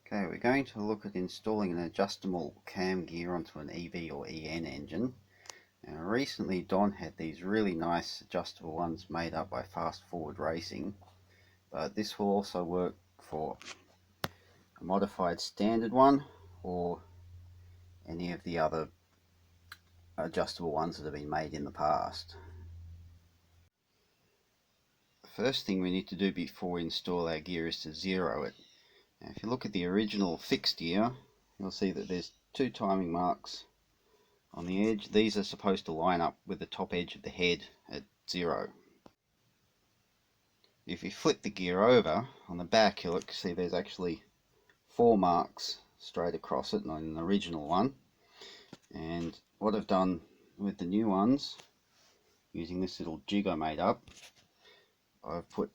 Okay, we're going to look at installing an adjustable cam gear onto an EV or EN engine. Now, recently Don had these really nice adjustable ones made up by Fast Forward Racing, but this will also work for a modified standard one or any of the other adjustable ones that have been made in the past. The first thing we need to do before we install our gear is to zero it. Now, if you look at the original fixed gear, you'll see that there's two timing marks on the edge. These are supposed to line up with the top edge of the head at 0. If you flip the gear over, on the back you'll see there's actually 4 marks straight across it on an original one. And what I've done with the new ones, using this little jig I made up, I've put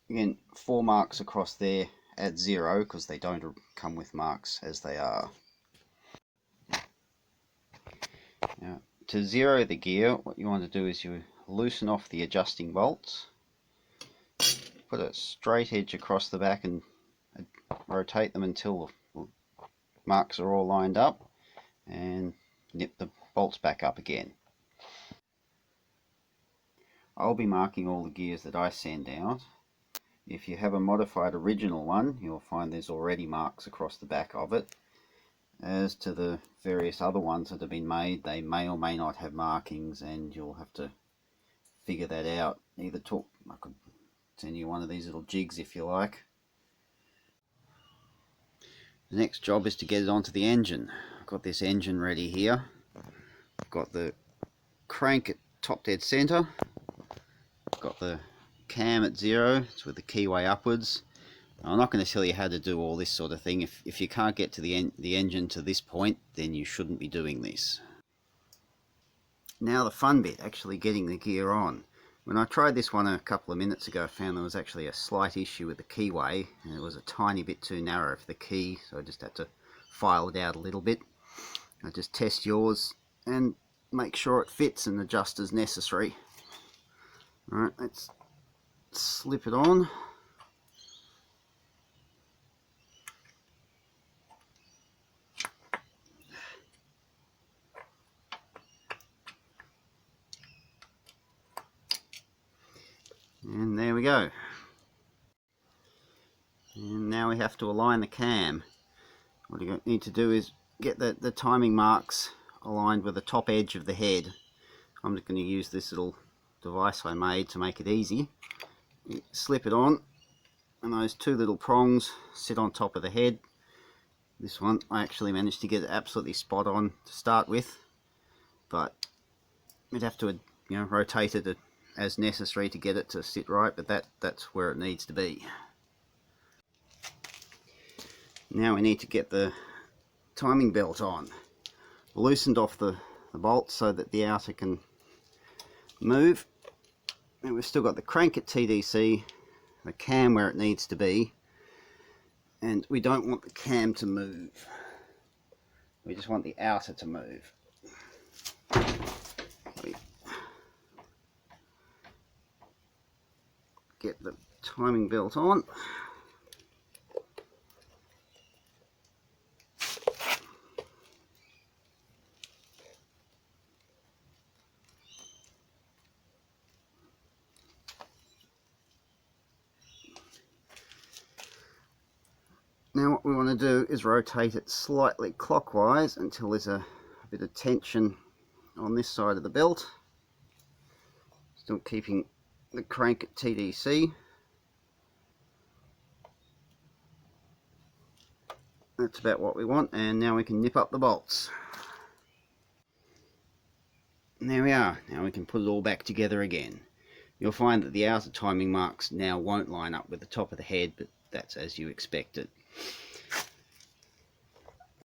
again 4 marks across there at 0 because they don't come with marks as they are. Now, to zero the gear, what you want to do is you loosen off the adjusting bolts, put a straight edge across the back and rotate them until the marks are all lined up, and nip the bolts back up again. I'll be marking all the gears that I send out. If you have a modified original one, you'll find there's already marks across the back of it. As to the various other ones that have been made, they may or may not have markings, and you'll have to figure that out. I could send you one of these little jigs if you like. The next job is to get it onto the engine. I've got this engine ready here. I've got the crank at top dead center. I've got the cam at 0. It's with the keyway upwards. I'm not going to tell you how to do all this sort of thing. If you can't get to the engine to this point, then you shouldn't be doing this. Now the fun bit, actually getting the gear on. When I tried this one a couple of minutes ago, I found there was actually a slight issue with the keyway, and it was a tiny bit too narrow for the key, so I just had to file it out a little bit. I just test yours and make sure it fits and adjust as necessary. Alright, let's slip it on. And there we go. And now we have to align the cam. What you need to do is get the timing marks aligned with the top edge of the head. I'm just going to use this little device I made to make it easy. You slip it on, and those two little prongs sit on top of the head. This one I actually managed to get it absolutely spot on to start with, but you'd have to rotate it as necessary to get it to sit right, but that's where it needs to be. Now we need to get the timing belt on. Loosened off the bolts so that the outer can move, and we've still got the crank at TDC, the cam where it needs to be, and we don't want the cam to move. We just want the outer to move. Get the timing belt on. Now what we want to do is rotate it slightly clockwise until there's a bit of tension on this side of the belt. Still keeping the crank at TDC. That's about what we want, and now we can nip up the bolts. And there we are. Now we can put it all back together again. You'll find that the outer timing marks now won't line up with the top of the head, but that's as you expect it.